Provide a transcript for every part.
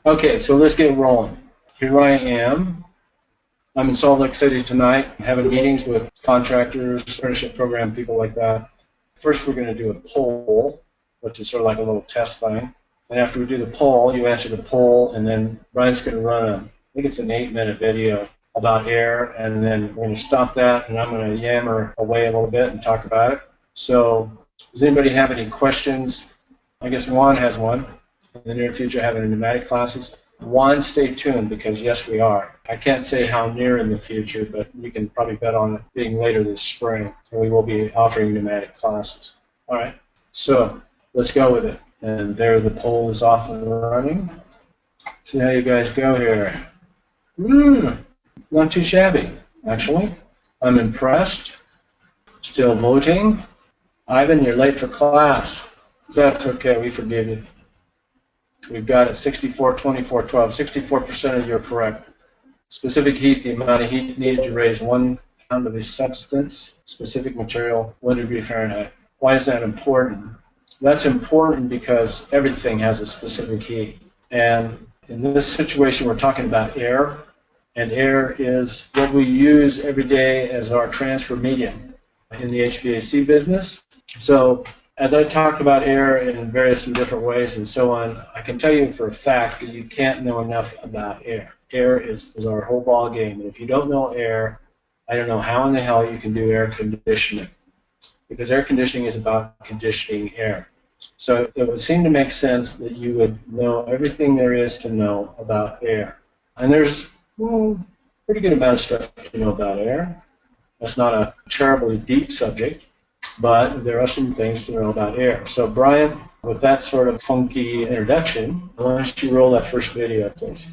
Okay, so let's get rolling. Here I am. I'm in Salt Lake City tonight, having meetings with contractors, apprenticeship program, people like that. First, we're going to do a poll, which is sort of like a little test thing. And after we do the poll, you answer the poll, and then Brian's going to run I think it's an 8-minute video about air, and then we're going to stop that, and I'm going to yammer away a little bit and talk about it. So, does anybody have any questions? I guess Juan has one. In the near future, having pneumatic classes. Juan, stay tuned, because yes, we are. I can't say how near in the future, but you can probably bet on it being later this spring, and we will be offering pneumatic classes. All right, so let's go with it. And there the poll is off and running. See how you guys go here. Not too shabby, actually. I'm impressed. Still voting. Ivan, you're late for class. That's okay, we forgive you. We've got it 64, 24, 12. 64% of you are correct. Specific heat, the amount of heat needed to raise 1 pound of a substance, specific material, 1 degree Fahrenheit. Why is that important? That's important because everything has a specific heat. And in this situation, we're talking about air. And air is what we use every day as our transfer medium in the HVAC business. So as I talk about air in various and different ways and so on, I can tell you for a fact that you can't know enough about air. Air is our whole ball game. And if you don't know air, I don't know how in the hell you can do air conditioning. Because air conditioning is about conditioning air. So it would seem to make sense that you would know everything there is to know about air. And there's pretty good amount of stuff to know about air. That's not a terribly deep subject, but there are some things to know about air. So Brian, with that sort of funky introduction, why don't you roll that first video, please?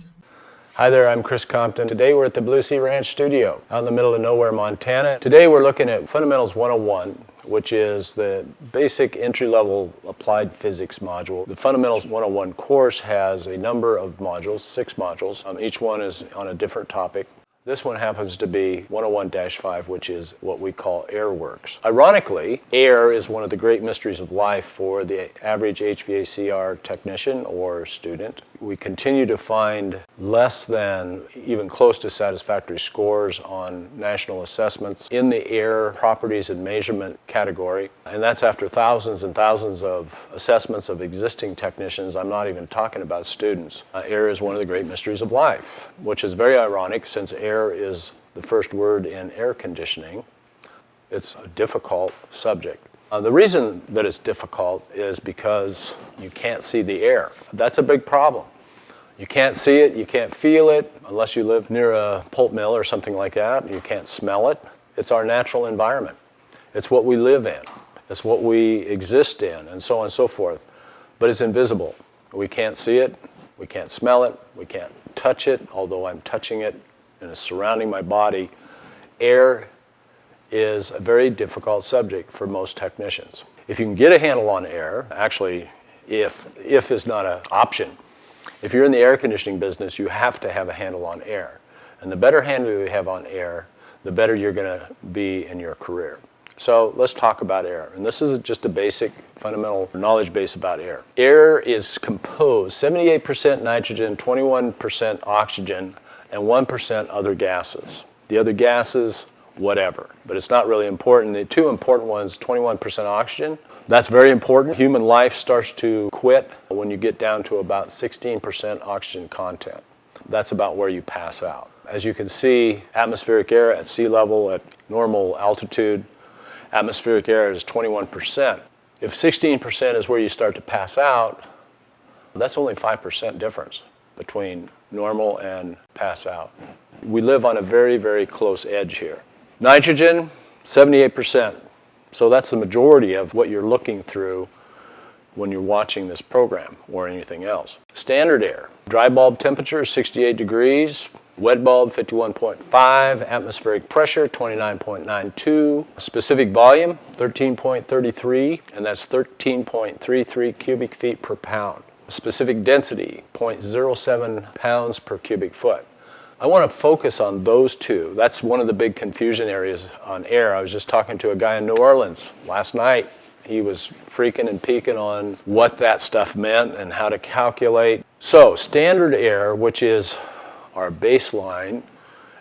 Hi there, I'm Chris Compton. Today we're at the Blue Sea Ranch studio out in the middle of nowhere, Montana. Today we're looking at Fundamentals 101, which is the basic entry-level applied physics module. The Fundamentals 101 course has a number of modules, 6 modules. Each one is on a different topic. This one happens to be 101-5, which is what we call air works. Ironically, air is one of the great mysteries of life for the average HVACR technician or student. We continue to find less than even close to satisfactory scores on national assessments in the air properties and measurement category, and that's after thousands and thousands of assessments of existing technicians. I'm not even talking about students. Air is one of the great mysteries of life, which is very ironic since air is the first word in air conditioning. It's a difficult subject. The reason that it's difficult is because you can't see the air. That's a big problem. You can't see it, you can't feel it, unless you live near a pulp mill or something like that. You can't smell it. It's our natural environment. It's what we live in. It's what we exist in, and so on and so forth. But it's invisible. We can't see it, we can't smell it, we can't touch it, although I'm touching it and it's surrounding my body. Air is a very difficult subject for most technicians. If you can get a handle on air, actually, if is not an option. If you're in the air conditioning business, you have to have a handle on air. And the better handle you have on air, the better you're going to be in your career. So let's talk about air. And this is just a basic fundamental knowledge base about air. Air is composed 78% nitrogen, 21% oxygen, and 1% other gases. The other gases, whatever. But it's not really important. The 2 important ones, 21% oxygen, that's very important. Human life starts to quit when you get down to about 16% oxygen content. That's about where you pass out. As you can see, atmospheric air at sea level, at normal altitude, atmospheric air is 21%. If 16% is where you start to pass out, that's only 5% difference between normal and pass out. We live on a very, very close edge here. Nitrogen, 78%. So that's the majority of what you're looking through when you're watching this program or anything else. Standard air, dry bulb temperature 68 degrees, wet bulb 51.5, atmospheric pressure 29.92, specific volume 13.33, and that's 13.33 cubic feet per pound. Specific density 0.07 pounds per cubic foot. I want to focus on those 2. That's one of the big confusion areas on air. I was just talking to a guy in New Orleans last night. he was freaking and peeking on what that stuff meant and how to calculate. So standard air, which is our baseline,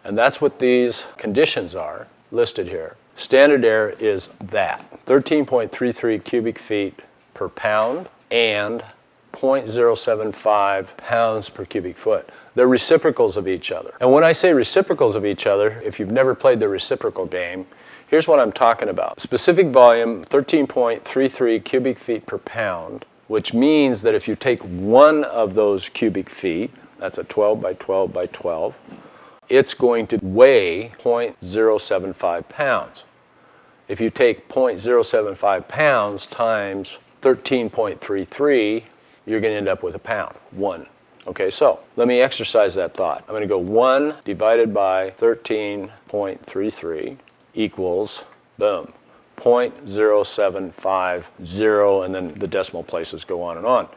and that's what these conditions are listed here. Standard air is that, 13.33 cubic feet per pound and 0.075 pounds per cubic foot. They're reciprocals of each other. And when I say reciprocals of each other, if you've never played the reciprocal game, here's what I'm talking about. Specific volume, 13.33 cubic feet per pound, which means that if you take one of those cubic feet, that's a 12 by 12 by 12, it's going to weigh 0.075 pounds. If you take 0.075 pounds times 13.33, you're going to end up with a pound, 1. Okay, so let me exercise that thought. I'm going to go 1 divided by 13.33 equals, boom, 0.0750, and then the decimal places go on and on.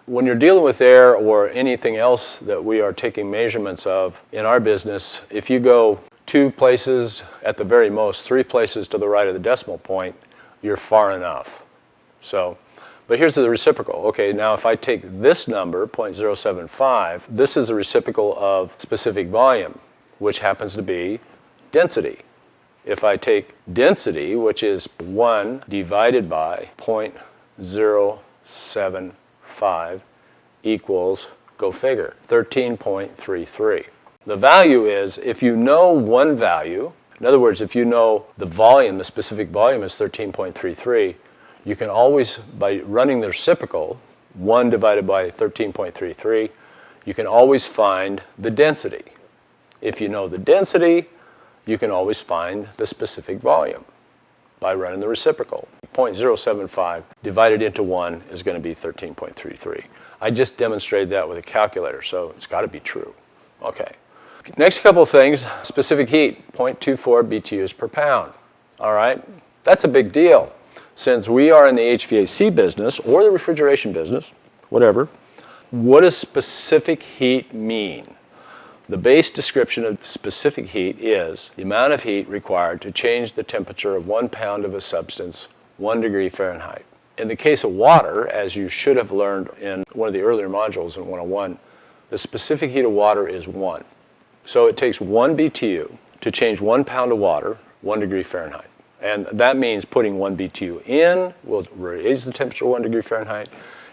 When you're dealing with air or anything else that we are taking measurements of in our business, if you go 2 places, at the very most 3 places to the right of the decimal point, you're far enough. So, but here's the reciprocal. Okay, now if I take this number, 0.075, this is a reciprocal of specific volume, which happens to be density. If I take density, which is 1 divided by 0.075 equals, go figure, 13.33. The value is, if you know one value, in other words, if you know the volume, the specific volume is 13.33, you can always, by running the reciprocal, 1 divided by 13.33, you can always find the density. If you know the density, you can always find the specific volume by running the reciprocal. 0.075 divided into 1 is going to be 13.33. I just demonstrated that with a calculator, so it's got to be true. Okay. Next couple of things, specific heat, 0.24 BTUs per pound. All right, that's a big deal. Since we are in the HVAC business or the refrigeration business, whatever, what does specific heat mean? The base description of specific heat is the amount of heat required to change the temperature of 1 pound of a substance 1 degree Fahrenheit. In the case of water, as you should have learned in one of the earlier modules in 101, the specific heat of water is 1. So it takes 1 BTU to change 1 pound of water 1 degree Fahrenheit. And that means putting 1 BTU in will raise the temperature 1 degree Fahrenheit.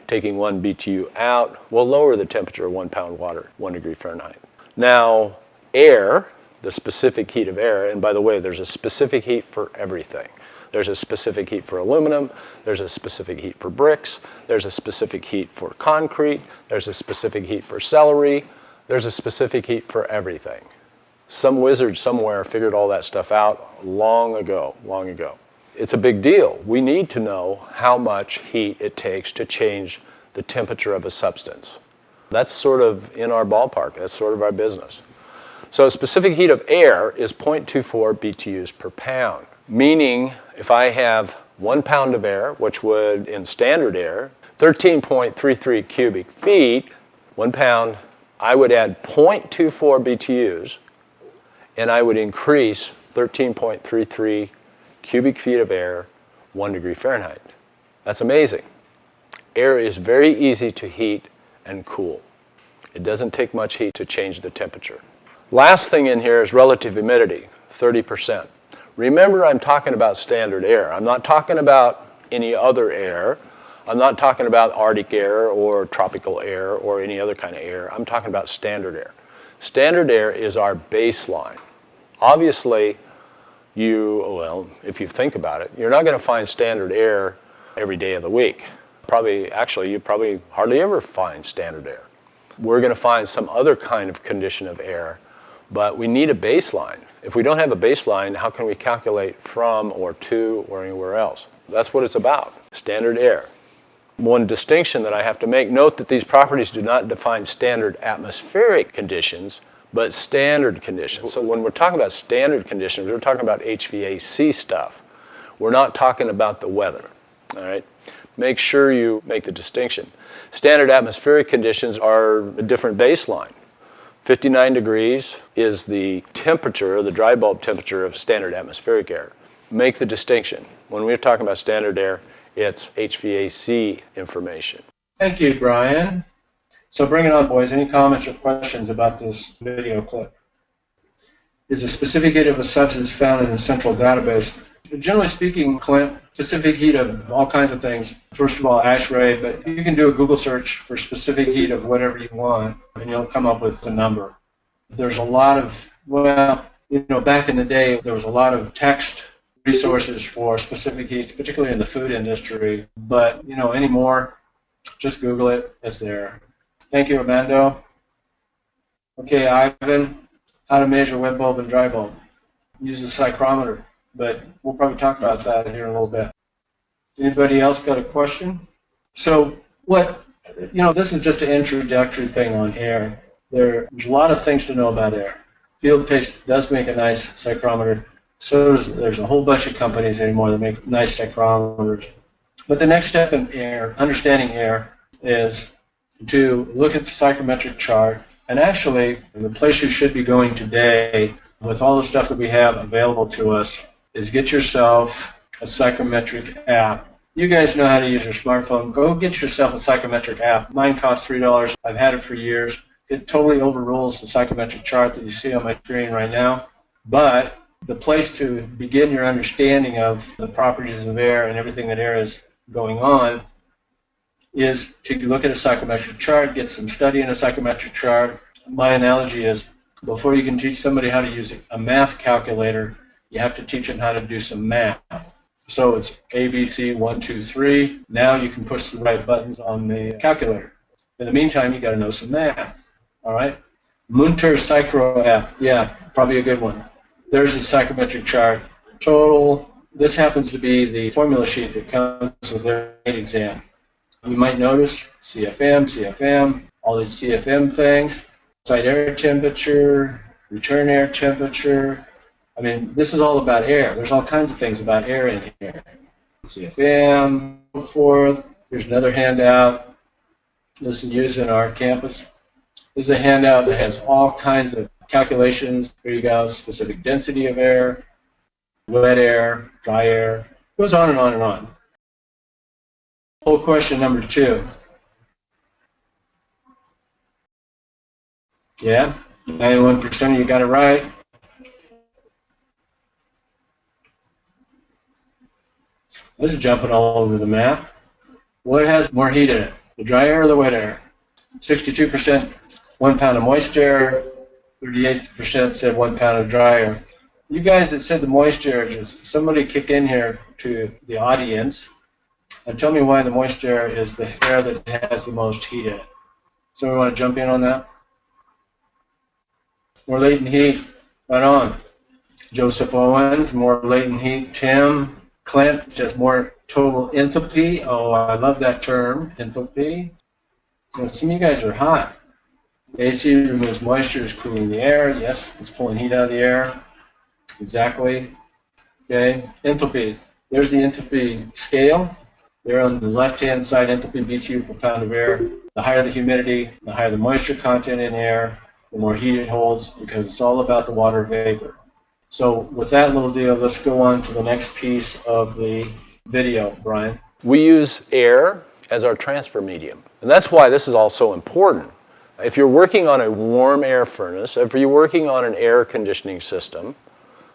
Taking 1 BTU out will lower the temperature of 1 pound of water 1 degree Fahrenheit. Now, air, the specific heat of air, and by the way, there's a specific heat for everything. There's a specific heat for aluminum, there's a specific heat for bricks, there's a specific heat for concrete, there's a specific heat for celery, there's a specific heat for everything. Some wizard somewhere figured all that stuff out long ago, long ago. It's a big deal. We need to know how much heat it takes to change the temperature of a substance. That's sort of in our ballpark. That's sort of our business. So specific heat of air is 0.24 BTUs per pound, meaning if I have 1 pound of air, which would, in standard air, 13.33 cubic feet, 1 pound, I would add 0.24 BTUs, and I would increase 13.33 cubic feet of air 1 degree Fahrenheit. That's amazing. Air is very easy to heat and cool. It doesn't take much heat to change the temperature. Last thing in here is relative humidity, 30%. Remember, I'm talking about standard air. I'm not talking about any other air. I'm not talking about Arctic air or tropical air or any other kind of air. I'm talking about standard air. Standard air is our baseline. Obviously, if you think about it, you're not going to find standard air every day of the week. You probably hardly ever find standard air. We're going to find some other kind of condition of air, but we need a baseline. If we don't have a baseline, how can we calculate from or to or anywhere else? That's what it's about, standard air. One distinction that I have to make, note that these properties do not define standard atmospheric conditions, but standard conditions. So when we're talking about standard conditions, we're talking about HVAC stuff. We're not talking about the weather, all right? Make sure you make the distinction. Standard atmospheric conditions are a different baseline. 59 degrees is the temperature, the dry bulb temperature of standard atmospheric air. Make the distinction. When we're talking about standard air, it's HVAC information. Thank you, Brian. So bring it on, boys. Any comments or questions about this video clip? Is a specific heat of a substance found in the central database? Generally speaking, Clint, specific heat of all kinds of things. First of all, ASHRAE, but you can do a Google search for specific heat of whatever you want, and you'll come up with a number. There's a lot of, well, back in the day, there was a lot of text resources for specific heats, particularly in the food industry. But, anymore, just Google it. It's there. Thank you, Armando. Okay, Ivan, how to measure wet bulb and dry bulb. Use a psychrometer, but we'll probably talk about that here in a little bit. Anybody else got a question? So this is just an introductory thing on air. There's a lot of things to know about air. Field Paste does make a nice psychrometer. So there's a whole bunch of companies anymore that make nice psychrometers. But the next step in air, understanding air, is to look at the psychrometric chart. And actually, the place you should be going today, with all the stuff that we have available to us, is get yourself a psychrometric app. You guys know how to use your smartphone. Go get yourself a psychrometric app. Mine costs $3. I've had it for years. It totally overrules the psychrometric chart that you see on my screen right now. But the place to begin your understanding of the properties of air and everything that air is going on is to look at a psychrometric chart, get some study in a psychrometric chart. My analogy is, before you can teach somebody how to use a math calculator, you have to teach them how to do some math. So it's ABC 1, 2, 3. Now you can push the right buttons on the calculator. In the meantime, you got to know some math. All right? Munter Psychro app. Yeah, probably a good one. There's a psychrometric chart. Total. This happens to be the formula sheet that comes with their exam. You might notice CFM, all these CFM things, site air temperature, return air temperature. I mean, this is all about air. There's all kinds of things about air in here. CFM, so forth. Here's another handout. This is used in our campus. This is a handout that has all kinds of calculations. Here you go, specific density of air, wet air, dry air. It goes on and on and on. Poll question number 2. Yeah, 91% of you got it right. This is jumping all over the map. What has more heat in it, the dry air or the wet air? 62% 1 pound of moist air, 38% said 1 pound of dry air. You guys that said the moist air, just somebody kick in here to the audience and tell me why the moist air is the air that has the most heat in it. Somebody want to jump in on that? More latent heat, right on. Joseph Owens, more latent heat. Tim, Clint says more total enthalpy. Oh, I love that term, enthalpy. So some of you guys are hot. AC removes moisture, is cooling the air. Yes, it's pulling heat out of the air. Exactly. Okay, enthalpy. There's the enthalpy scale. There on the left-hand side, enthalpy BTU per pound of air. The higher the humidity, the higher the moisture content in air, the more heat it holds, because it's all about the water vapor. So with that little deal, let's go on to the next piece of the video, Brian. We use air as our transfer medium. And that's why this is all so important. If you're working on a warm air furnace, if you're working on an air conditioning system,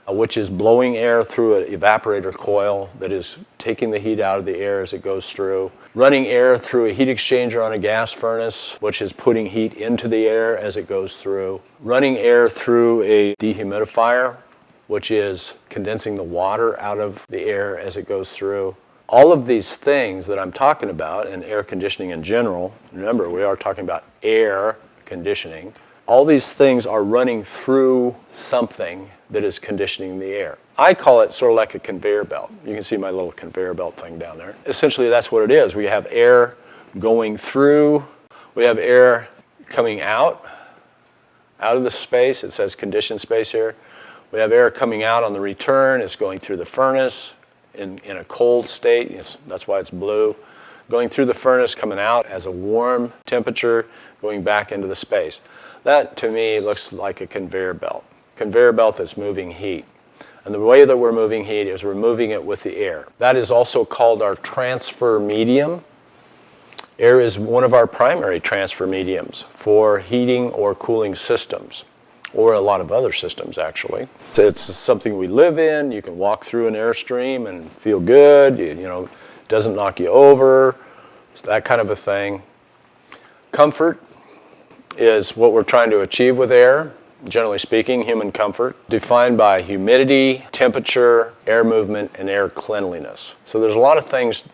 which is blowing air through an evaporator coil that is taking the heat out of the air as it goes through, running air through a heat exchanger on a gas furnace, which is putting heat into the air as it goes through, running air through a dehumidifier, which is condensing the water out of the air as it goes through. All of these things that I'm talking about, and air conditioning in general, remember we are talking about air conditioning, all these things are running through something that is conditioning the air. I call it sort of like a conveyor belt. You can see my little conveyor belt thing down there. Essentially that's what it is. We have air going through, we have air coming out of the space. It says conditioned space here. We have air coming out on the return. It's going through the furnace in a cold state. That's why it's blue. Going through the furnace, coming out as a warm temperature, going back into the space. That, to me, looks like a conveyor belt. Conveyor belt that's moving heat. And the way that we're moving heat is we're moving it with the air. That is also called our transfer medium. Air is one of our primary transfer mediums for heating or cooling systems, or a lot of other systems actually. It's something we live in. You can walk through an airstream and feel good, you know, it doesn't knock you over, that kind of a thing. Comfort is what we're trying to achieve with air, generally speaking, human comfort, defined by humidity, temperature, air movement, and air cleanliness. So there's a lot of things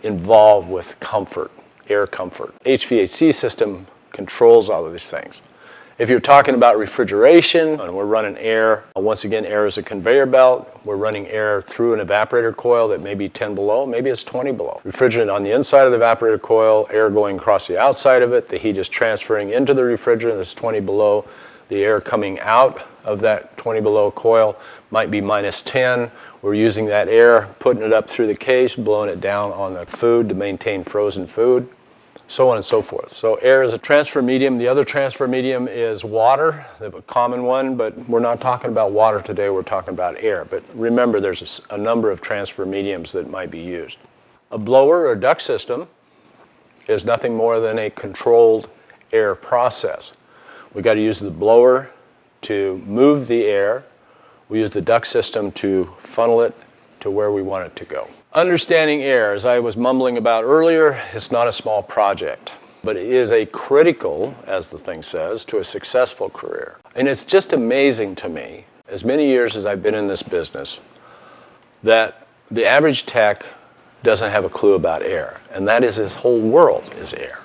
involved with comfort, air comfort. HVAC system controls all of these things. If you're talking about refrigeration, and we're running air, once again, air is a conveyor belt. We're running air through an evaporator coil that may be 10 below, maybe it's 20 below. Refrigerant on the inside of the evaporator coil, air going across the outside of it, the heat is transferring into the refrigerant that's 20 below. The air coming out of that 20 below coil might be minus 10. We're using that air, putting it up through the case, blowing it down on the food to maintain frozen food, so on and so forth. So air is a transfer medium. The other transfer medium is water, the common one, but we're not talking about water today, we're talking about air. But remember, there's a number of transfer mediums that might be used. A blower or duct system is nothing more than a controlled air process. We got to use the blower to move the air. We use the duct system to funnel it to where we want it to go. Understanding air, as I was mumbling about earlier, is not a small project, but it is a critical, as the thing says, to a successful career. And it's just amazing to me, as many years as I've been in this business, that the average tech doesn't have a clue about air, and that is his whole world is air.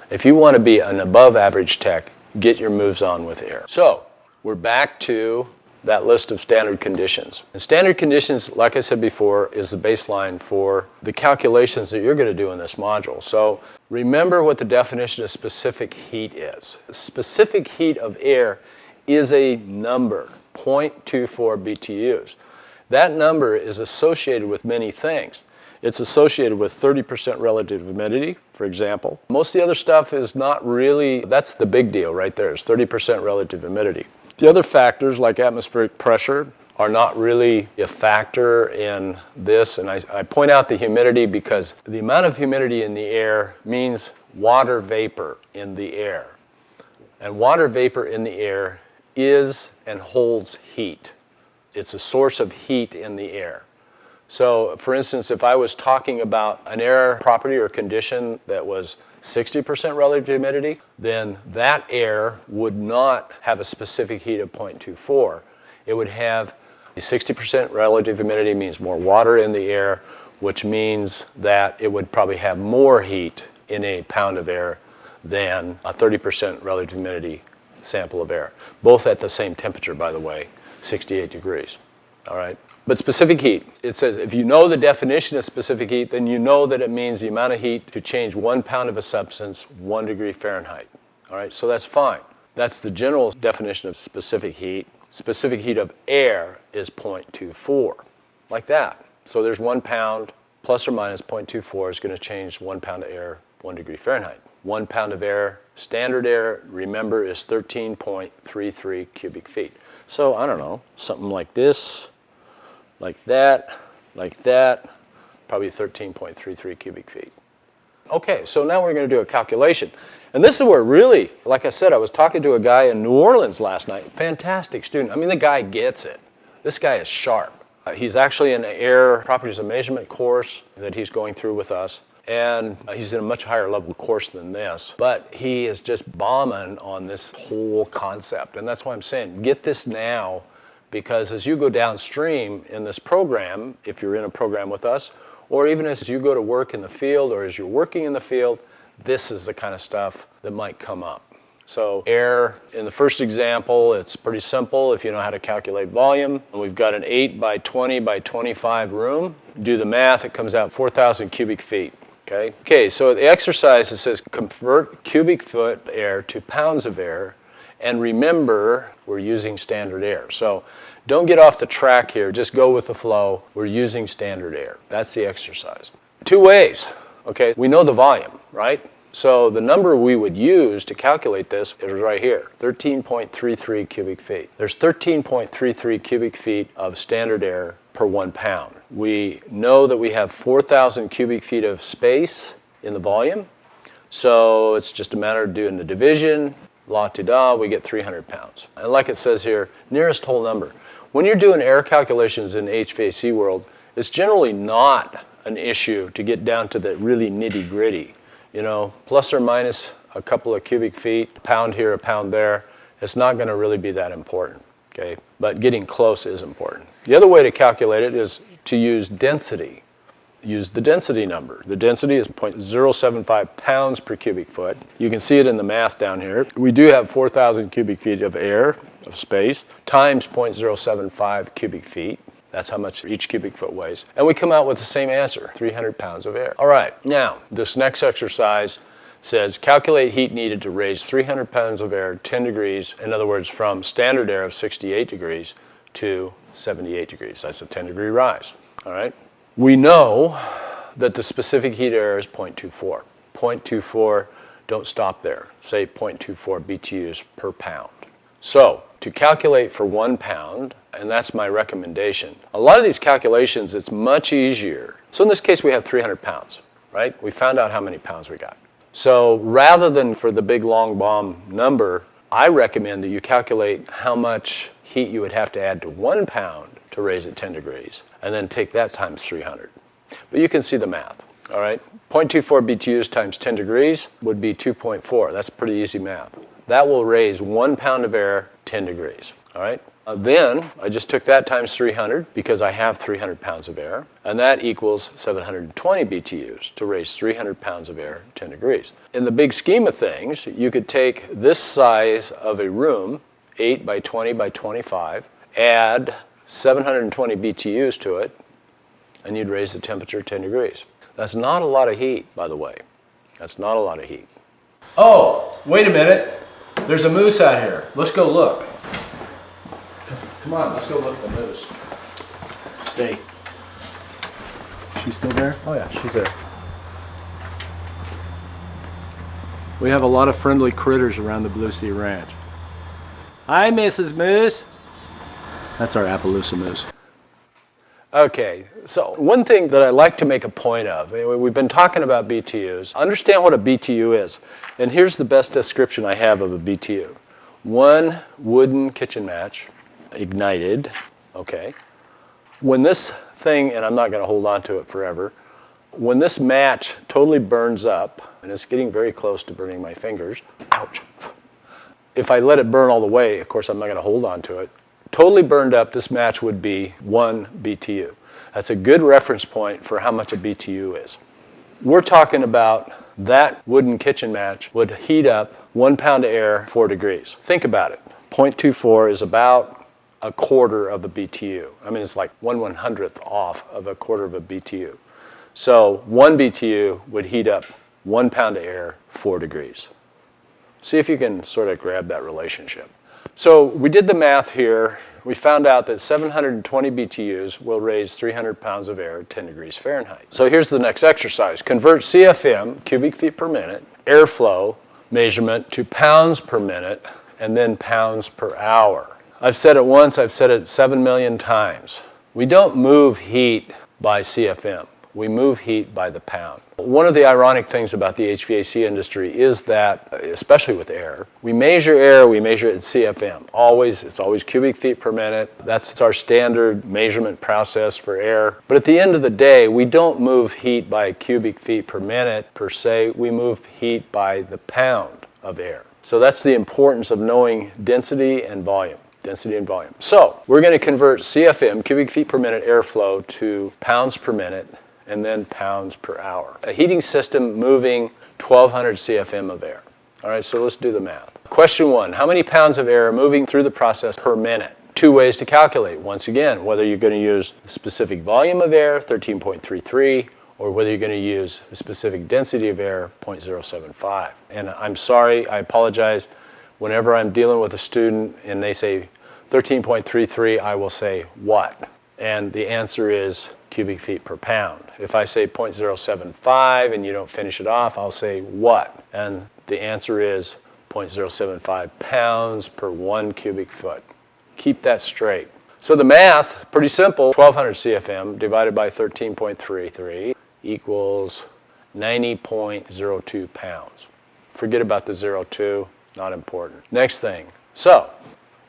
If you want to be an above average tech, get your moves on with air. So, we're back to that list of standard conditions. And standard conditions, like I said before, is the baseline for the calculations that you're going to do in this module. So remember what the definition of specific heat is. Specific heat of air is a number, 0.24 BTUs. That number is associated with many things. It's associated with 30% relative humidity, for example. Most of the other stuff is not really, that's the big deal right there, is 30% relative humidity. The other factors, like atmospheric pressure, are not really a factor in this. And I point out the humidity because the amount of humidity in the air means water vapor in the air. And water vapor in the air is and holds heat. It's a source of heat in the air. So, for instance, if I was talking about an air property or condition that was 60% relative humidity, then that air would not have a specific heat of 0.24. It would have 60% relative humidity means more water in the air, which means that it would probably have more heat in a pound of air than a 30% relative humidity sample of air. Both at the same temperature, by the way, 68 degrees. All right? But specific heat, it says if you know the definition of specific heat, then you know that it means the amount of heat to change 1 pound of a substance 1 degree Fahrenheit. All right, so that's fine. That's the general definition of specific heat. Specific heat of air is 0.24, like that. So there's 1 pound plus or minus 0.24 is going to change 1 pound of air 1 degree Fahrenheit. 1 pound of air, standard air, remember, is 13.33 cubic feet. So I don't know, something like this. Like that, probably 13.33 cubic feet. Okay, so now we're going to do a calculation. And this is where really, like I said, I was talking to a guy in New Orleans last night, fantastic student. I mean, the guy gets it. This guy is sharp. He's actually in an air properties and measurement course that he's going through with us. And he's in a much higher level course than this. But he is just bombing on this whole concept. And that's why I'm saying, get this now. Because as you go downstream in this program, if you're in a program with us, or even as you go to work in the field or as you're working in the field, this is the kind of stuff that might come up. So air, in the first example, it's pretty simple if you know how to calculate volume. And we've got an 8 by 20 by 25 room. Do the math, it comes out 4,000 cubic feet. Okay, so the exercise, it says convert cubic foot air to pounds of air. And remember, we're using standard air. So don't get off the track here. Just go with the flow. We're using standard air. That's the exercise. Two ways. Okay, we know the volume, right? So the number we would use to calculate this is right here, 13.33 cubic feet. There's 13.33 cubic feet of standard air per 1 pound. We know that we have 4,000 cubic feet of space in the volume, so it's just a matter of doing the division, la-ti-da, we get 300 pounds. And like it says here, nearest whole number. When you're doing air calculations in the HVAC world, it's generally not an issue to get down to the really nitty-gritty. You know, plus or minus a couple of cubic feet, a pound here, a pound there, it's not going to really be that important, okay? But getting close is important. The other way to calculate it is to use density. Use the density number. The density is 0.075 pounds per cubic foot. You can see it in the math down here. We do have 4,000 cubic feet of air, of space, times 0.075 cubic feet. That's how much each cubic foot weighs. And we come out with the same answer, 300 pounds of air. All right, now, this next exercise says calculate heat needed to raise 300 pounds of air 10 degrees, in other words, from standard air of 68 degrees to 78 degrees. That's a 10-degree rise, all right? We know that the specific heat air is 0.24. 0.24, don't stop there. Say 0.24 BTUs per pound. So, to calculate for 1 pound, and that's my recommendation. A lot of these calculations, it's much easier. So in this case, we have 300 pounds, right? We found out how many pounds we got. So rather than for the big long bomb number, I recommend that you calculate how much heat you would have to add to 1 pound to raise it 10 degrees, and then take that times 300. But you can see the math, all right? 0.24 BTUs times 10 degrees would be 2.4. That's pretty easy math. That will raise 1 pound of air 10 degrees, all right? Then I just took that times 300 because I have 300 pounds of air, and that equals 720 BTUs to raise 300 pounds of air 10 degrees. In the big scheme of things, you could take this size of a room, 8 by 20 by 25, add 720 BTUs to it, and you'd raise the temperature 10 degrees. That's not a lot of heat, by the way. That's not a lot of heat. Oh, wait a minute. There's a moose out here. Let's go look. Come on, let's go look at the moose. Stay. She's still there? Oh yeah, she's there. We have a lot of friendly critters around the Blue Sea Ranch. Hi, Mrs. Moose. That's our Appaloosa moose. Okay, so one thing that I like to make a point of, we've been talking about BTUs. Understand what a BTU is. And here's the best description I have of a BTU. One wooden kitchen match, ignited, okay. When this thing, and I'm not going to hold on to it forever, when this match totally burns up, and it's getting very close to burning my fingers, ouch. If I let it burn all the way, of course I'm not going to hold on to it, totally burned up, this match would be 1 BTU. That's a good reference point for how much a BTU is. We're talking about that wooden kitchen match would heat up 1 pound of air 4 degrees. Think about it. 0.24 is about a quarter of a BTU. I mean, it's like 1/100th off of a quarter of a BTU. So 1 BTU would heat up 1 pound of air 4 degrees. See if you can sort of grab that relationship. So we did the math here. We found out that 720 BTUs will raise 300 pounds of air at 10 degrees Fahrenheit. So here's the next exercise. Convert CFM, cubic feet per minute, airflow measurement to pounds per minute, and then pounds per hour. I've said it once, I've said it 7 million times. We don't move heat by CFM. We move heat by the pound. One of the ironic things about the HVAC industry is that, especially with air, we measure it in CFM. It's always cubic feet per minute. That's our standard measurement process for air. But at the end of the day, we don't move heat by cubic feet per minute per se. We move heat by the pound of air. So that's the importance of knowing density and volume. Density and volume. So we're going to convert CFM, cubic feet per minute airflow, to pounds per minute, and then pounds per hour. A heating system moving 1,200 CFM of air. All right, so let's do the math. Question 1, how many pounds of air are moving through the process per minute? 2 ways to calculate. Once again, whether you're going to use the specific volume of air, 13.33, or whether you're going to use the specific density of air, 0.075. And I'm sorry, I apologize. Whenever I'm dealing with a student and they say 13.33, I will say, what? And the answer is cubic feet per pound. If I say 0.075 and you don't finish it off, I'll say what? And the answer is 0.075 pounds per 1 cubic foot. Keep that straight. So the math, pretty simple. 1200 CFM divided by 13.33 equals 90.02 pounds. Forget about the 0.2, not important. Next thing. So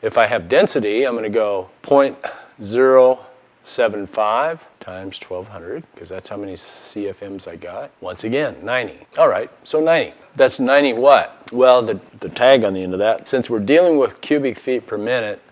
if I have density, I'm going to go 0.075 times 1200, because that's how many CFMs I got. Once again, 90. All right, so 90. That's 90 what? Well, the tag on the end of that, since we're dealing with cubic feet per minute,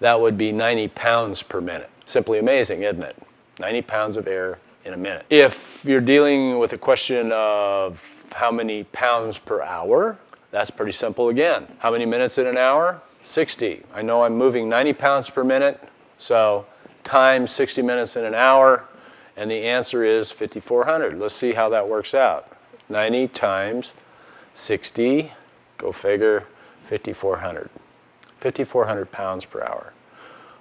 that would be 90 pounds per minute. Simply amazing, isn't it? 90 pounds of air in a minute. If you're dealing with a question of how many pounds per hour, that's pretty simple again. How many minutes in an hour? 60. I know I'm moving 90 pounds per minute, so times 60 minutes in an hour, and the answer is 5,400. Let's see how that works out. 90 times 60, go figure, 5,400. 5,400 pounds per hour.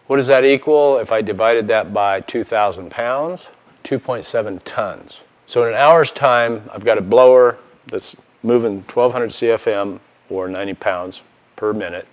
What does that equal if I divided that by 2,000 pounds? 2.7 tons. So in an hour's time, I've got a blower that's moving 1,200 CFM, or 90 pounds per minute.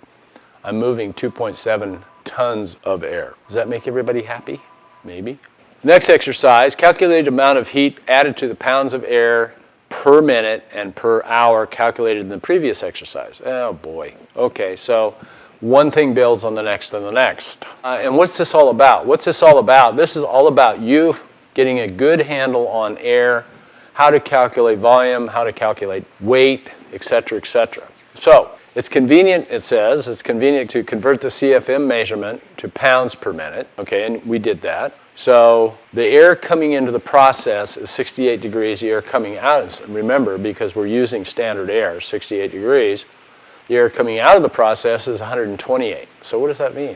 I'm moving 2.7 tons of air. Does that make everybody happy? Maybe. Next exercise, calculate the amount of heat added to the pounds of air per minute and per hour calculated in the previous exercise. Oh boy. Okay, so one thing builds on the next and the next. And what's this all about? What's this all about? This is all about you getting a good handle on air, how to calculate volume, how to calculate weight, etc., etc. So it's convenient, it says, it's convenient to convert the CFM measurement to pounds per minute. Okay, and we did that. So the air coming into the process is 68 degrees. The air coming out, remember, because we're using standard air, 68 degrees. The air coming out of the process is 128. So what does that mean?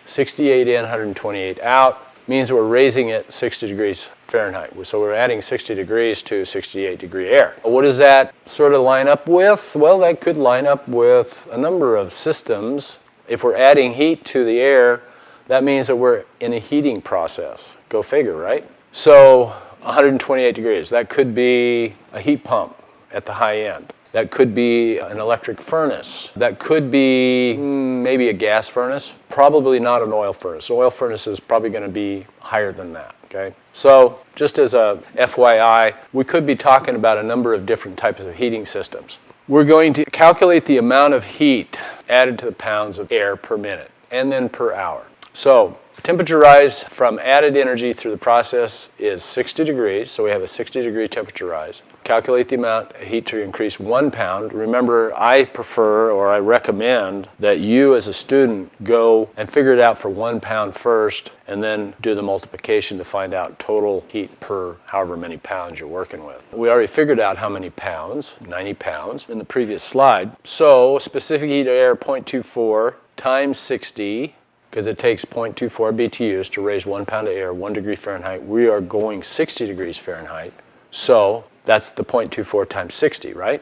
68 in, 128 out means we're raising it 60 degrees Fahrenheit. So we're adding 60 degrees to 68 degree air. What does that sort of line up with? Well, that could line up with a number of systems. If we're adding heat to the air, that means that we're in a heating process. Go figure, right? So 128 degrees, that could be a heat pump at the high end. That could be an electric furnace. That could be maybe a gas furnace. Probably not an oil furnace. An oil furnace is probably going to be higher than that, okay? So just as a FYI, we could be talking about a number of different types of heating systems. We're going to calculate the amount of heat added to the pounds of air per minute and then per hour. So temperature rise from added energy through the process is 60 degrees, so we have a 60 degree temperature rise. Calculate the amount of heat to increase 1 pound. Remember, I prefer, or I recommend, that you as a student go and figure it out for 1 pound first, and then do the multiplication to find out total heat per however many pounds you're working with. We already figured out how many pounds, 90 pounds, in the previous slide. So specific heat of air 0.24 times 60, because it takes 0.24 BTUs to raise 1 pound of air, 1 degree Fahrenheit. We are going 60 degrees Fahrenheit. So that's the 0.24 times 60, right?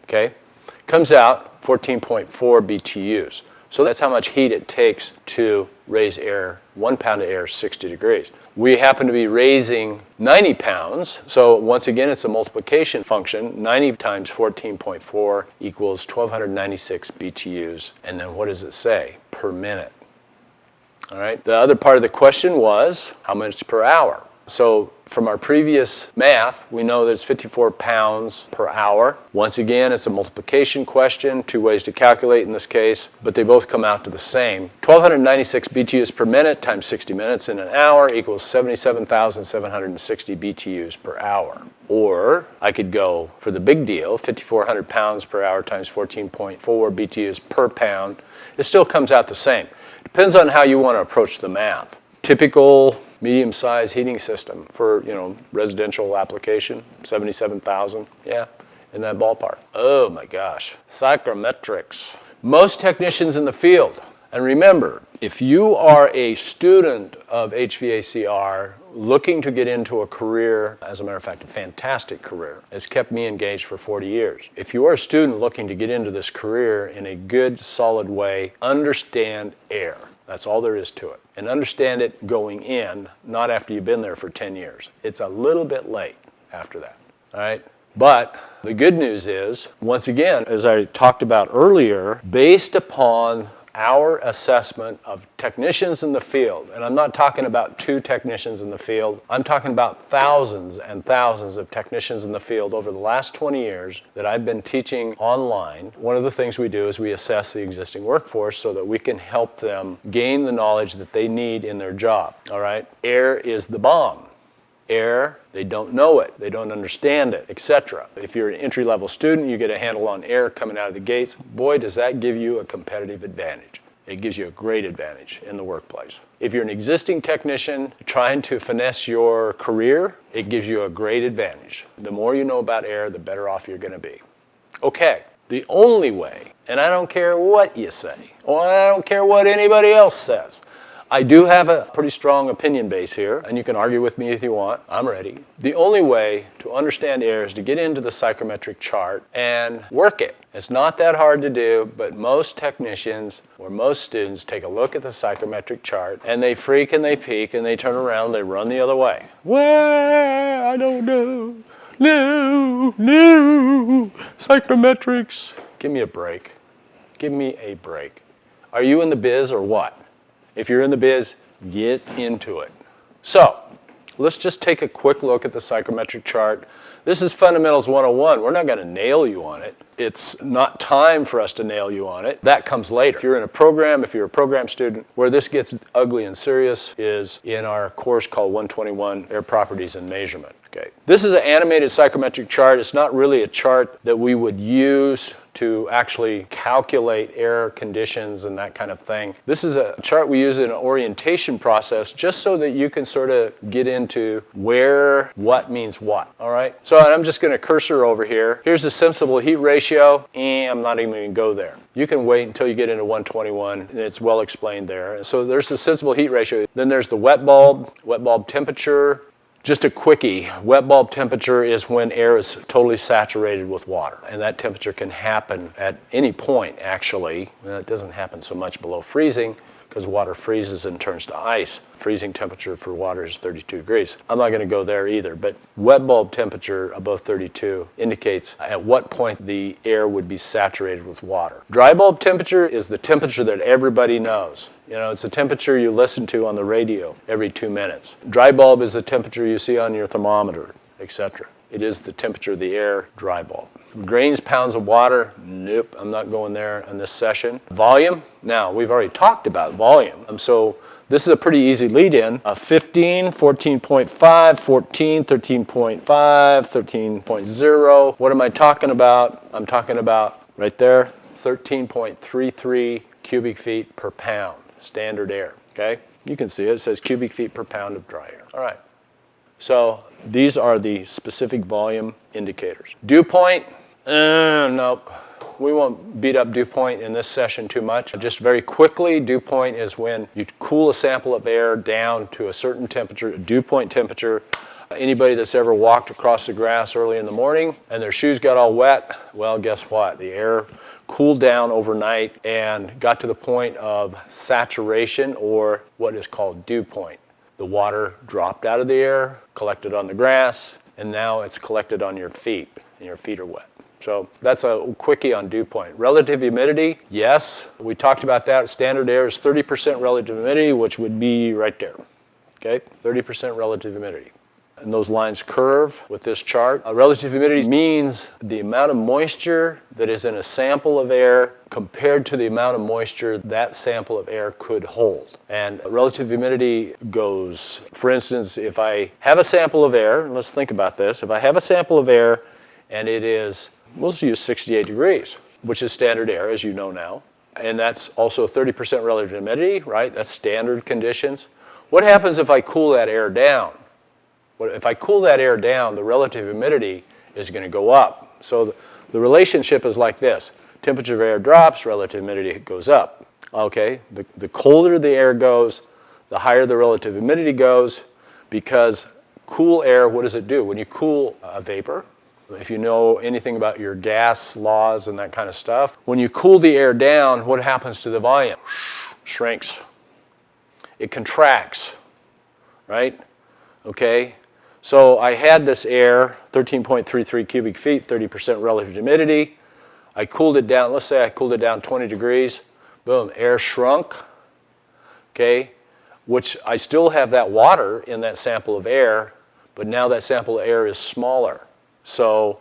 Okay. Comes out 14.4 BTUs. So that's how much heat it takes to raise air, 1 pound of air, 60 degrees. We happen to be raising 90 pounds. So once again, it's a multiplication function. 90 times 14.4 equals 1,296 BTUs. And then what does it say? Per minute. All right. The other part of the question was how much per hour? So from our previous math, we know there's 54 pounds per hour. Once again, it's a multiplication question, 2 ways to calculate in this case, but they both come out to the same. 1,296 BTUs per minute times 60 minutes in an hour equals 77,760 BTUs per hour. Or I could go for the big deal, 5,400 pounds per hour times 14.4 BTUs per pound. It still comes out the same. Depends on how you want to approach the math. Typical medium-sized heating system for, residential application, 77,000, yeah, in that ballpark. Oh my gosh, Psychrometrics. Most technicians in the field, and remember, if you are a student of HVACR looking to get into a career, as a matter of fact, a fantastic career, it's kept me engaged for 40 years. If you are a student looking to get into this career in a good, solid way, understand air. That's all there is to it. And understand it going in, not after you've been there for 10 years. It's a little bit late after that, all right? But the good news is, once again, as I talked about earlier, based upon our assessment of technicians in the field, and I'm not talking about 2 technicians in the field, I'm talking about thousands and thousands of technicians in the field over the last 20 years that I've been teaching online. One of the things we do is we assess the existing workforce so that we can help them gain the knowledge that they need in their job, all right? Air is the bomb. Air, they don't know it, they don't understand it, etc. If you're an entry-level student, you get a handle on air coming out of the gates, boy, does that give you a competitive advantage. It gives you a great advantage in the workplace. If you're an existing technician trying to finesse your career, it gives you a great advantage. The more you know about air, the better off you're going to be. Okay, the only way, and I don't care what you say, or I don't care what anybody else says, I do have a pretty strong opinion base here, and you can argue with me if you want. I'm ready. The only way to understand air is to get into the psychrometric chart and work it. It's not that hard to do, but most technicians or most students take a look at the psychrometric chart and they freak and they peek and they turn around, they run the other way. Well, I don't know. No. Psychrometrics. Give me a break. Give me a break. Are you in the biz or what? If you're in the biz, get into it. So, let's just take a quick look at the psychrometric chart. This is Fundamentals 101. We're not going to nail you on it. It's not time for us to nail you on it. That comes later. If you're in a program, if you're a program student, where this gets ugly and serious is in our course called 121, Air Properties and Measurement. Okay. This is an animated psychrometric chart. It's not really a chart that we would use to actually calculate air conditions and that kind of thing. This is a chart we use in an orientation process just so that you can sort of get into where what means what, all right? So I'm just going to cursor over here. Here's the sensible heat ratio, and I'm not even going to go there. You can wait until you get into 121, and it's well explained there. So there's the sensible heat ratio. Then there's the wet bulb temperature. Just a quickie, wet bulb temperature is when air is totally saturated with water. And that temperature can happen at any point, actually. It doesn't happen so much below freezing because water freezes and turns to ice. Freezing temperature for water is 32 degrees. I'm not going to go there either, but wet bulb temperature above 32 indicates at what point the air would be saturated with water. Dry bulb temperature is the temperature that everybody knows. You know, it's the temperature you listen to on the radio every 2 minutes. Dry bulb is the temperature you see on your thermometer, etc. It is the temperature of the air, dry bulb. Grains, pounds of water, nope, I'm not going there in this session. Volume, now we've already talked about volume. So this is a pretty easy lead-in. 15, 14.5, 14, 13.5, 13.0. What am I talking about? I'm talking about right there, 13.33 cubic feet per pound, standard air, okay? You can see it, it says cubic feet per pound of dry air. All right, so these are the specific volume indicators. Dew point, nope. We won't beat up dew point in this session too much. Just very quickly, dew point is when you cool a sample of air down to a certain temperature, dew point temperature. Anybody that's ever walked across the grass early in the morning and their shoes got all wet, well, guess what? The air cooled down overnight and got to the point of saturation, or what is called dew point. The water dropped out of the air, collected on the grass, and now it's collected on your feet, and your feet are wet. So that's a quickie on dew point. Relative humidity, yes, we talked about that. Standard air is 30% relative humidity, which would be right there, okay? 30% relative humidity. And those lines curve with this chart. Relative humidity means the amount of moisture that is in a sample of air compared to the amount of moisture that sample of air could hold. And relative humidity goes, for instance, if I have a sample of air, and let's think about this, if I have a sample of air and it is, we'll just use 68 degrees, which is standard air, as you know now, and that's also 30% relative humidity, right? That's standard conditions. What happens if I cool that air down? If I cool that air down, the relative humidity is going to go up. So the relationship is like this. Temperature of air drops, relative humidity goes up. Okay, the colder the air goes, the higher the relative humidity goes, because cool air, what does it do? When you cool a vapor, if you know anything about your gas laws and that kind of stuff, when you cool the air down, what happens to the volume? Shrinks. it contracts, right? Okay, so I had this air, 13.33 cubic feet, 30% relative humidity. I cooled it down, let's say I cooled it down 20 degrees. Boom, air shrunk, okay, which I still have that water in that sample of air, but now that sample of air is smaller. So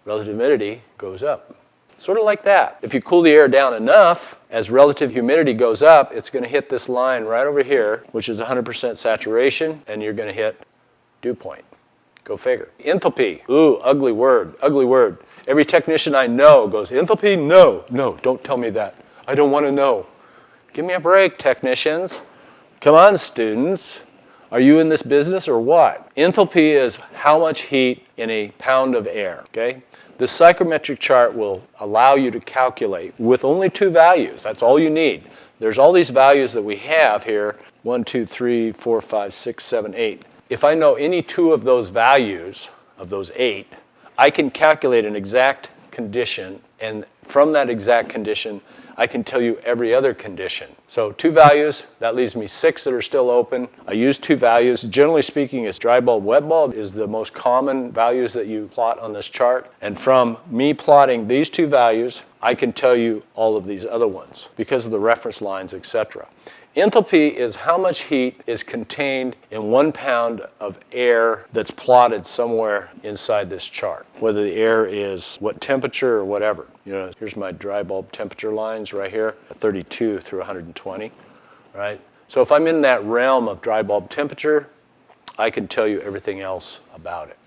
relative humidity goes up. Sort of like that. If you cool the air down enough, as relative humidity goes up, it's going to hit this line right over here, which is 100% saturation, and you're going to hit dew point. Go figure. Enthalpy. Ooh, ugly word, ugly word. Every technician I know goes, enthalpy? No, no, don't tell me that. I don't want to know. Give me a break, technicians. Come on, students. Are you in this business or what? Enthalpy is how much heat in a pound of air, okay? This psychrometric chart will allow you to calculate with only two values. That's all you need. There's all these values that we have here, 1, 2, 3, 4, 5, 6, 7, 8. If I know any two of those values, of those 8, I can calculate an exact condition, and from that exact condition, I can tell you every other condition. So 2 values, that leaves me 6 that are still open. I use 2 values. Generally speaking, it's dry bulb, wet bulb is the most common values that you plot on this chart. And from me plotting these 2 values, I can tell you all of these other ones because of the reference lines, etc. Enthalpy is how much heat is contained in 1 pound of air that's plotted somewhere inside this chart, whether the air is what temperature or whatever. You know, here's my dry bulb temperature lines right here, 32 through 120, right? So if I'm in that realm of dry bulb temperature, I can tell you everything else about it.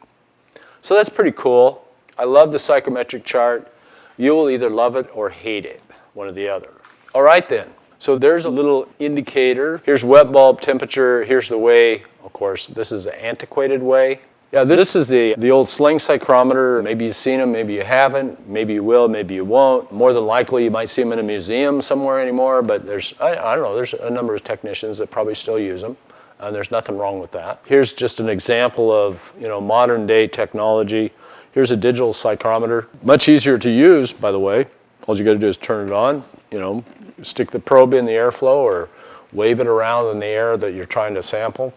So that's pretty cool. I love the psychrometric chart. You will either love it or hate it, one or the other. All right then. So there's a little indicator. Here's wet bulb temperature. Here's the way, of course, this is the antiquated way. Yeah, this is the old sling psychrometer. Maybe you've seen them, maybe you haven't. Maybe you will, maybe you won't. More than likely, you might see them in a museum somewhere anymore, but I don't know, there's a number of technicians that probably still use them, and there's nothing wrong with that. Here's just an example of, you know, modern day technology. Here's a digital psychrometer. Much easier to use, by the way. All you got to do is turn it on, you know, stick the probe in the airflow or wave it around in the air that you're trying to sample.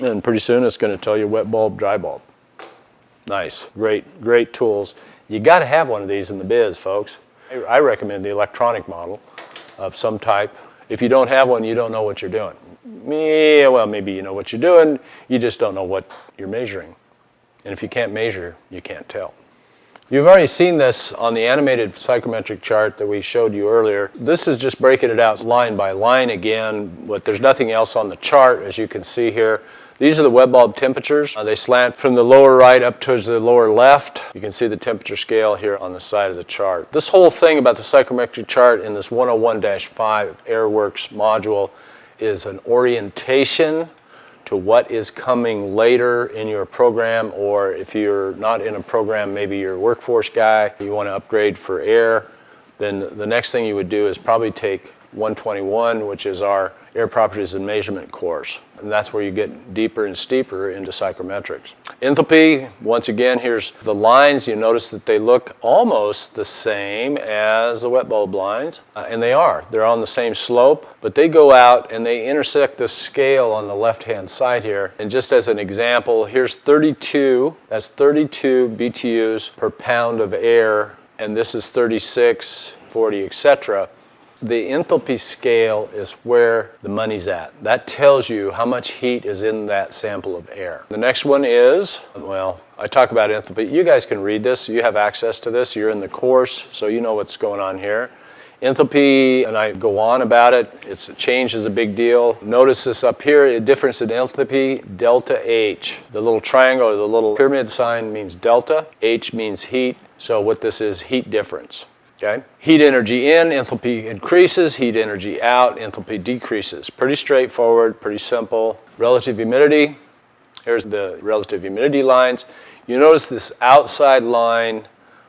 And pretty soon it's going to tell you wet bulb, dry bulb. Nice, great tools. You got to have one of these in the biz, folks. I recommend the electronic model of some type. If you don't have one, you don't know what you're doing. Yeah, well, maybe you know what you're doing, you just don't know what you're measuring. And if you can't measure, you can't tell. You've already seen this on the animated psychrometric chart that we showed you earlier. This is just breaking it out line by line again, but there's nothing else on the chart, as you can see here. These are the wet bulb temperatures. They slant from the lower right up towards the lower left. You can see the temperature scale here on the side of the chart. This whole thing about the psychrometric chart in this 101-5 Airworks module is an orientation to what is coming later in your program, or if you're not in a program, maybe you're a workforce guy, you want to upgrade for air, then the next thing you would do is probably take 121, which is our air properties and measurement course. And that's where you get deeper and steeper into psychrometrics. Enthalpy, once again, here's the lines. You notice that they look almost the same as the wet bulb lines, and they are. They're on the same slope, but they go out and they intersect the scale on the left-hand side here. And just as an example, here's 32. That's 32 BTUs per pound of air, and this is 36, 40, etc. The enthalpy scale is where the money's at. That tells you how much heat is in that sample of air. The next one is, well, I talk about enthalpy. You guys can read this. You have access to this. You're in the course, so you know what's going on here. Enthalpy, and I go on about it. It's change is a big deal. Notice this up here, a difference in enthalpy, delta H. The little triangle or the little pyramid sign means delta. H means heat. So what this is, heat difference. Okay. Heat energy in, enthalpy increases. Heat energy out, enthalpy decreases. Pretty straightforward, pretty simple. Relative humidity. Here's the relative humidity lines. You notice this outside line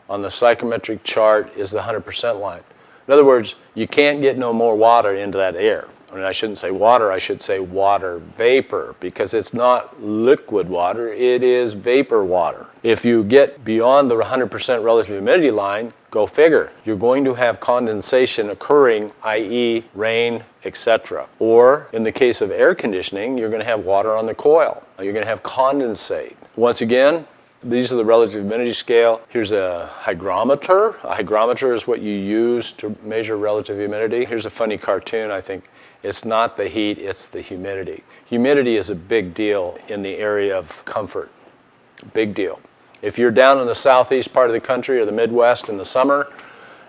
on the psychrometric chart is the 100% line. In other words, you can't get no more water into that air. I mean, I shouldn't say water, I should say water vapor, because it's not liquid water, it is vapor water. If you get beyond the 100% relative humidity line, Go figure. You're going to have condensation occurring, i.e. rain, etc. Or in the case of air conditioning, you're going to have water on the coil. You're going to have condensate. Once again, these are the relative humidity scale. Here's a hygrometer. A hygrometer is what you use to measure relative humidity. Here's a funny cartoon, I think. It's not the heat, it's the humidity. Humidity is a big deal in the area of comfort. Big deal. If you're down in the southeast part of the country or the Midwest in the summer,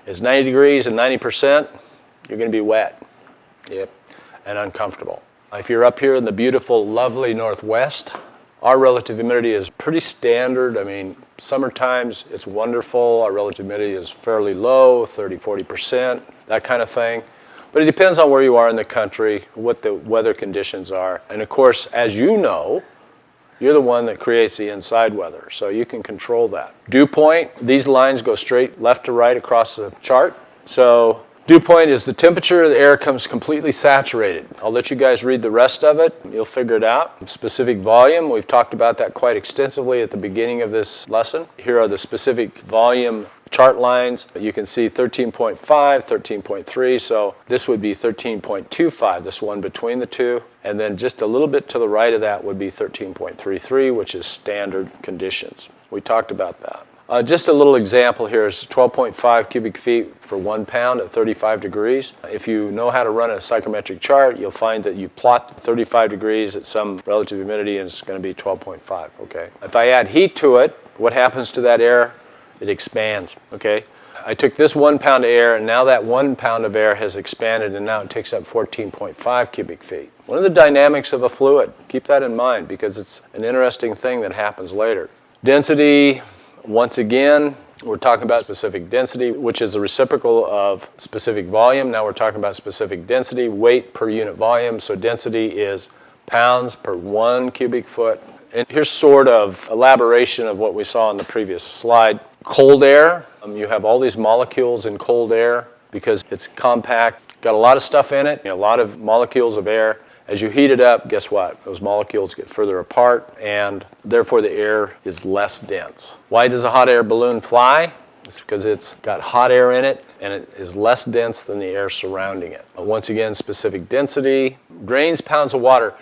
it's 90 degrees and 90%, you're going to be wet. Yep, and uncomfortable. If you're up here in the beautiful, lovely Northwest, our relative humidity is pretty standard. I mean, summer times, it's wonderful. Our relative humidity is fairly low, 30, 40%, that kind of thing. But it depends on where you are in the country, what the weather conditions are. And of course, as you know, you're the one that creates the inside weather, so you can control that. Dew point, these lines go straight left to right across the chart. So dew point is the temperature, the air comes completely saturated. I'll let you guys read the rest of it. You'll figure it out. Specific volume, we've talked about that quite extensively at the beginning of this lesson. Here are the specific volume chart lines. You can see 13.5, 13.3, so this would be 13.25, this one between the two. And then just a little bit to the right of that would be 13.33, which is standard conditions. We talked about that. Just a little example here is 12.5 cubic feet for 1 pound at 35 degrees. If you know how to run a psychrometric chart, you'll find that you plot 35 degrees at some relative humidity and it's going to be 12.5, okay? If I add heat to it, what happens to that air? It expands, okay? I took this 1 pound of air and now that 1 pound of air has expanded and now it takes up 14.5 cubic feet. One of the dynamics of a fluid, keep that in mind because it's an interesting thing that happens later. Density, once again, we're talking about specific density, which is the reciprocal of specific volume. Now we're talking about specific density, weight per unit volume. So density is pounds per 1 cubic foot. And here's sort of elaboration of what we saw in the previous slide. Cold air, you have all these molecules in cold air because it's compact, got a lot of stuff in it, a lot of molecules of air. As you heat it up, guess what? Those molecules get further apart and therefore the air is less dense. Why does a hot air balloon fly? It's because it's got hot air in it and it is less dense than the air surrounding it. Once again, specific density, grains, pounds of water.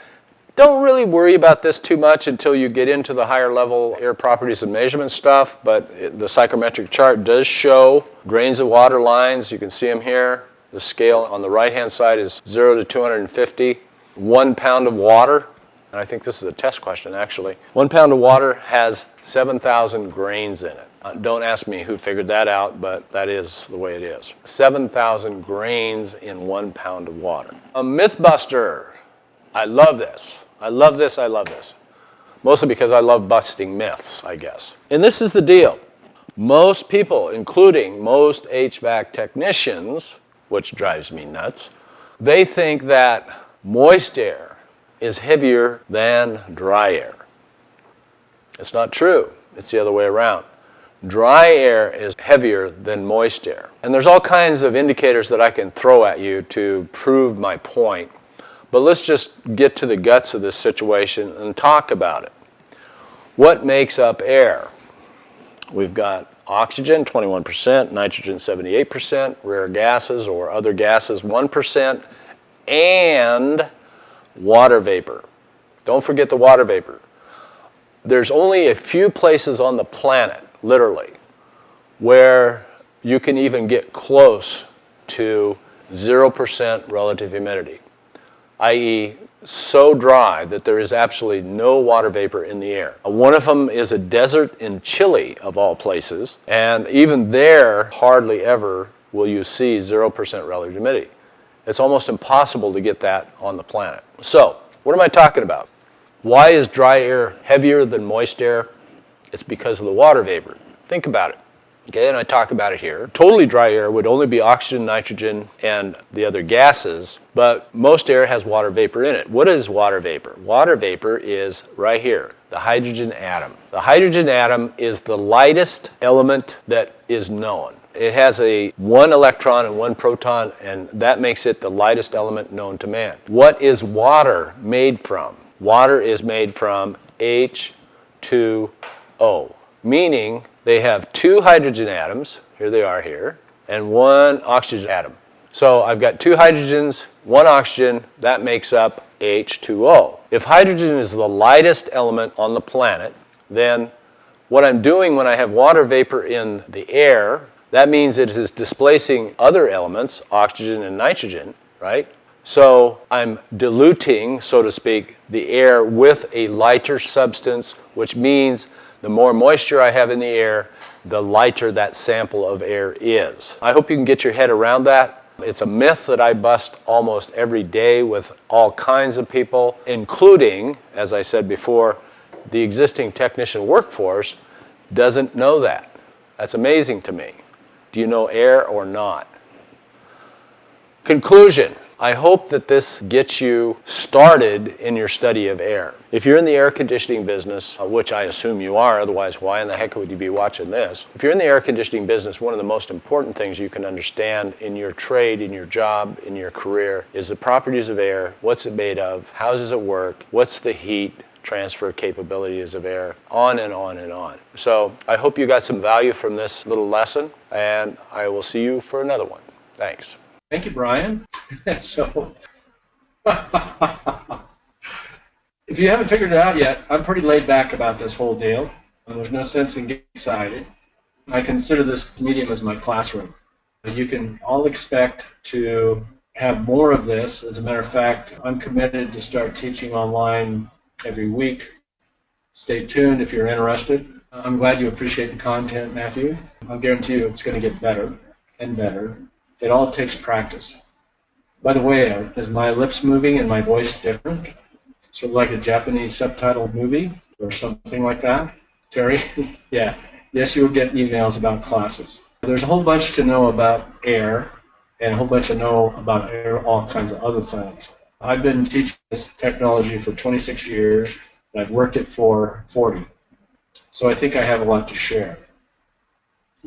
Don't really worry about this too much until you get into the higher level air properties and measurement stuff, but the psychrometric chart does show grains of water lines. You can see them here. The scale on the right-hand side is 0 to 250. 1 pound of water, and I think this is a test question actually. 1 pound of water has 7,000 grains in it. Don't ask me who figured that out, but that is the way it is. 7,000 grains in 1 pound of water. A mythbuster. I love this. I love this, I love this. Mostly because I love busting myths, I guess. And this is the deal. Most people, including most HVAC technicians, which drives me nuts, they think that moist air is heavier than dry air. It's not true. It's the other way around. Dry air is heavier than moist air. And there's all kinds of indicators that I can throw at you to prove my point. But let's just get to the guts of this situation and talk about it. What makes up air? We've got oxygen, 21%, nitrogen, 78%, rare gases or other gases, 1%, and water vapor. Don't forget the water vapor. There's only a few places on the planet, literally, where you can even get close to 0% relative humidity, i.e. so dry that there is absolutely no water vapor in the air. One of them is a desert in Chile, of all places, and even there, hardly ever will you see 0% relative humidity. It's almost impossible to get that on the planet. So, what am I talking about? Why is dry air heavier than moist air? It's because of the water vapor. Think about it. Okay, and I talk about it here. Totally dry air would only be oxygen, nitrogen, and the other gases, but most air has water vapor in it. What is water vapor? Water vapor is right here, the hydrogen atom. The hydrogen atom is the lightest element that is known. It has a 1 electron and 1 proton, and that makes it the lightest element known to man. What is water made from? Water is made from H2O, meaning they have 2 hydrogen atoms, here they are here, and one oxygen atom. So I've got two hydrogens, one oxygen, that makes up H2O. If hydrogen is the lightest element on the planet, then what I'm doing when I have water vapor in the air, that means it is displacing other elements, oxygen and nitrogen, right? So I'm diluting, so to speak, the air with a lighter substance, which means the more moisture I have in the air, the lighter that sample of air is. I hope you can get your head around that. It's a myth that I bust almost every day with all kinds of people, including, as I said before, the existing technician workforce doesn't know that. That's amazing to me. Do you know air or not? Conclusion. I hope that this gets you started in your study of air. If you're in the air conditioning business, which I assume you are, otherwise why in the heck would you be watching this? If you're in the air conditioning business, one of the most important things you can understand in your trade, in your job, in your career, is the properties of air, what's it made of, how does it work, what's the heat transfer capabilities of air, on and on and on. So I hope you got some value from this little lesson, and I will see you for another one. Thanks. Thank you, Brian. So, if you haven't figured it out yet, I'm pretty laid back about this whole deal. There's no sense in getting excited. I consider this medium as my classroom. You can all expect to have more of this. As a matter of fact, I'm committed to start teaching online every week. Stay tuned if you're interested. I'm glad you appreciate the content, Matthew. I guarantee you it's going to get better and better. It all takes practice. By the way, is my lips moving and my voice different? Sort of like a Japanese subtitled movie or something like that? Terry? Yeah. Yes, you'll get emails about classes. There's a whole bunch to know about air and a whole bunch to know about air, all kinds of other things. I've been teaching this technology for 26 years, and I've worked it for 40. So I think I have a lot to share.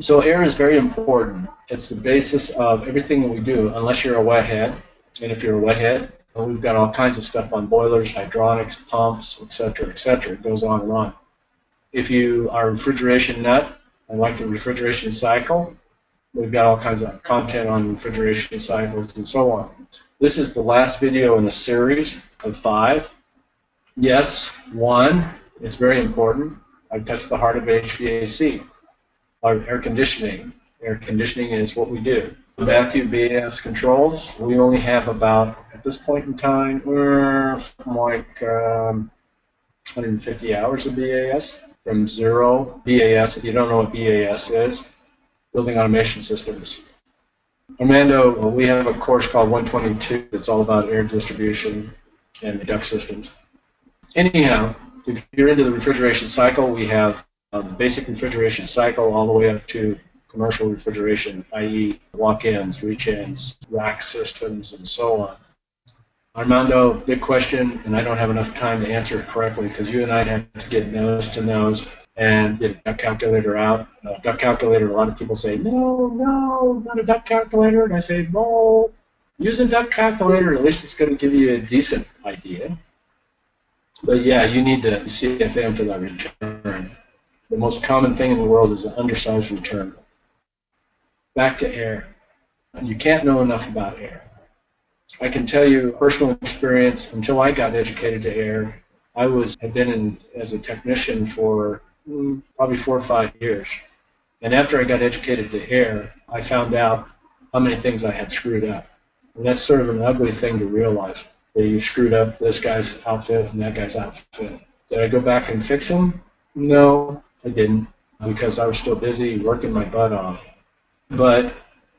So air is very important. It's the basis of everything that we do, unless you're a wet head. And if you're a wet head, we've got all kinds of stuff on boilers, hydronics, pumps, etc., etc. It goes on and on. If you are a refrigeration nut and like the refrigeration cycle, we've got all kinds of content on refrigeration cycles and so on. This is the last video in a series of 5. Yes, 1, it's very important. I've touched the heart of HVAC. Our air conditioning. Air conditioning is what we do. Matthew, BAS controls, we only have about, at this point in time, like 150 hours of BAS. From 0 BAS, if you don't know what BAS is, Building Automation Systems. Armando, we have a course called 122 that's all about air distribution and duct systems. Anyhow, if you're into the refrigeration cycle, we have the basic refrigeration cycle all the way up to commercial refrigeration, i.e. walk-ins, reach-ins, rack systems, and so on. Armando, big question, and I don't have enough time to answer it correctly because you and I have to get nose to nose and get a duct calculator out. Duct calculator, a lot of people say, no, not a duct calculator. And I say, well, use a duct calculator, at least it's going to give you a decent idea. But yeah, you need the CFM for that return. The most common thing in the world is an undersized return. Back to air. You can't know enough about air. I can tell you personal experience, until I got educated to air, I had been in as a technician for probably 4 or 5 years. And after I got educated to air, I found out how many things I had screwed up. And that's sort of an ugly thing to realize, that you screwed up this guy's outfit and that guy's outfit. Did I go back and fix them? No, I didn't, because I was still busy working my butt off. But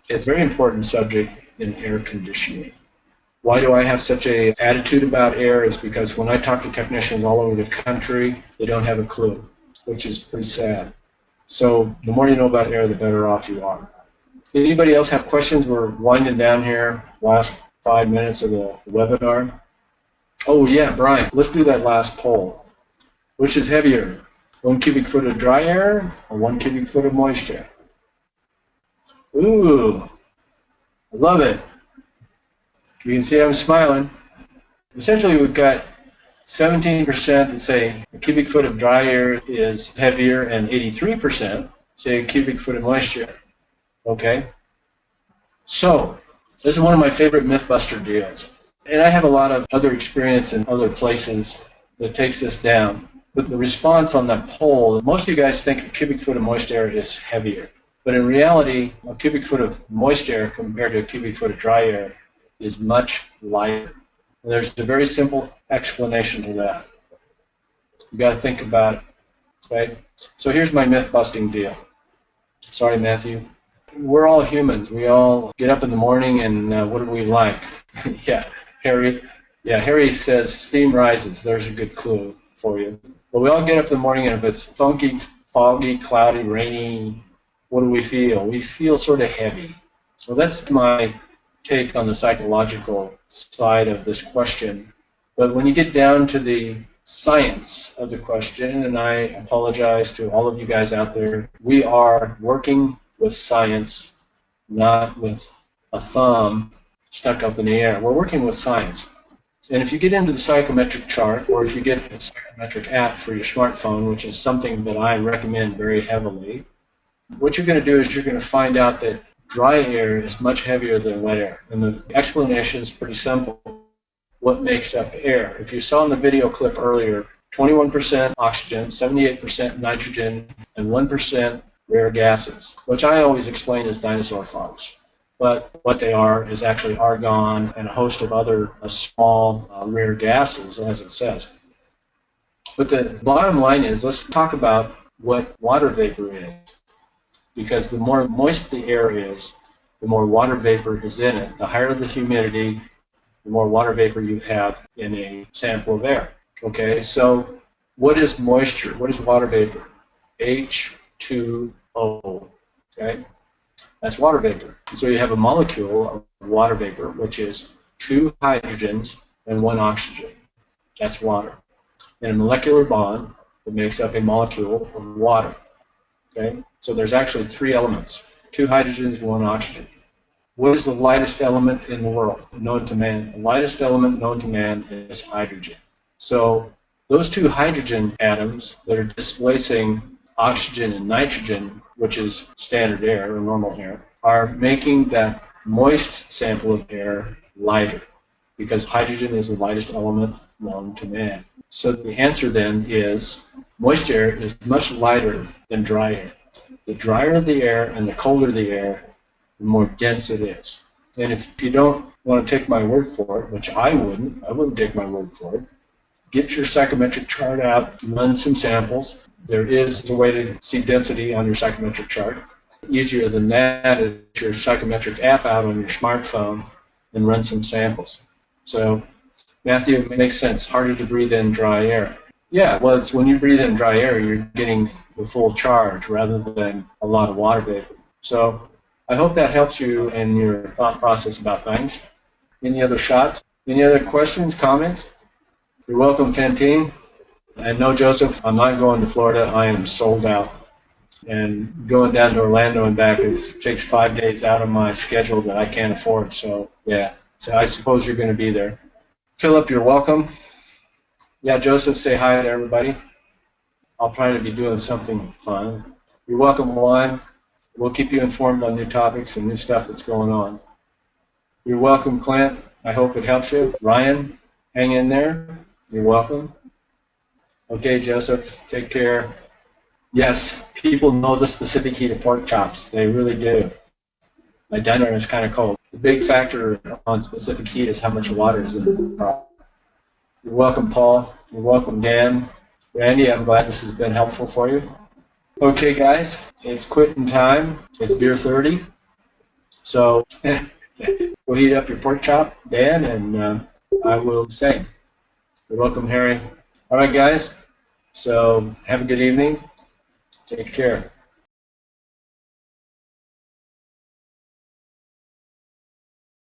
it's a very important subject in air conditioning. Why do I have such an attitude about air is because when I talk to technicians all over the country, they don't have a clue, which is pretty sad. So the more you know about air, the better off you are. Anybody else have questions? We're winding down here, last 5 minutes of the webinar. Oh yeah, Brian, let's do that last poll. Which is heavier, 1 cubic foot of dry air or 1 cubic foot of moisture? Ooh, I love it. You can see I'm smiling. Essentially, we've got 17% that say a cubic foot of dry air is heavier, and 83% say a cubic foot of moisture. Okay? So, this is one of my favorite Mythbuster deals. And I have a lot of other experience in other places that takes this down. But the response on that poll, most of you guys think a cubic foot of moist air is heavier. But in reality, a cubic foot of moist air compared to a cubic foot of dry air is much lighter. And there's a very simple explanation to that. You got to think about it. Okay? So here's my myth-busting deal. Sorry, Matthew. We're all humans. We all get up in the morning, and what do we like? Yeah, Harry. Yeah, Harry says steam rises. There's a good clue for you. But we all get up in the morning, and if it's funky, foggy, cloudy, rainy, what do we feel? We feel sort of heavy. Well, that's my take on the psychological side of this question. But when you get down to the science of the question, and I apologize to all of you guys out there, we are working with science, not with a thumb stuck up in the air. We're working with science. And if you get into the psychometric chart, or if you get the psychometric app for your smartphone, which is something that I recommend very heavily, what you're going to do is you're going to find out that dry air is much heavier than wet air. And the explanation is pretty simple. What makes up air? If you saw in the video clip earlier, 21% oxygen, 78% nitrogen, and 1% rare gases, which I always explain as dinosaur farts. But what they are is actually argon and a host of other small rare gases, as it says. But the bottom line is, let's talk about what water vapor is. Because the more moist the air is, the more water vapor is in it. The higher the humidity, the more water vapor you have in a sample of air. Okay, so what is moisture? What is water vapor? H2O. Okay, that's water vapor. So you have a molecule of water vapor, which is 2 hydrogens and 1 oxygen. That's water. And a molecular bond that makes up a molecule of water. Okay, so there's actually 3 elements: 2 hydrogens and 1 oxygen. What is the lightest element in the world known to man? The lightest element known to man is hydrogen. So those 2 hydrogen atoms that are displacing oxygen and nitrogen, which is standard air or normal air, are making that moist sample of air lighter, because hydrogen is the lightest element known to man. So the answer then is moist air is much lighter than dry air. The drier the air and the colder the air, the more dense it is. And if you don't want to take my word for it, which I wouldn't take my word for it, get your psychometric chart out, run some samples. There is a way to see density on your psychometric chart. Easier than that is your psychometric app out on your smartphone and run some samples. So, Matthew, it makes sense. Harder to breathe in dry air. Yeah, well, it's when you breathe in dry air, you're getting the full charge rather than a lot of water vapor. So, I hope that helps you in your thought process about things. Any other shots? Any other questions, comments? You're welcome, Fantine. And no, Joseph, I'm not going to Florida. I am sold out. And going down to Orlando and back, it takes 5 days out of my schedule that I can't afford. So, yeah. So I suppose you're going to be there. Philip, you're welcome. Yeah, Joseph, say hi to everybody. I'll try to be doing something fun. You're welcome, Juan. We'll keep you informed on new topics and new stuff that's going on. You're welcome, Clint. I hope it helps you. Ryan, hang in there. You're welcome. Okay, Joseph, take care. Yes, people know the specific heat of pork chops. They really do. My dinner is kind of cold. The big factor on specific heat is how much water is in the pot. You're welcome, Paul. You're welcome, Dan. Randy, I'm glad this has been helpful for you. Okay, guys, it's quitting time. It's beer 30. So we'll heat up your pork chop, Dan, and I will sing. You're welcome, Harry. All right, guys, so have a good evening. Take care.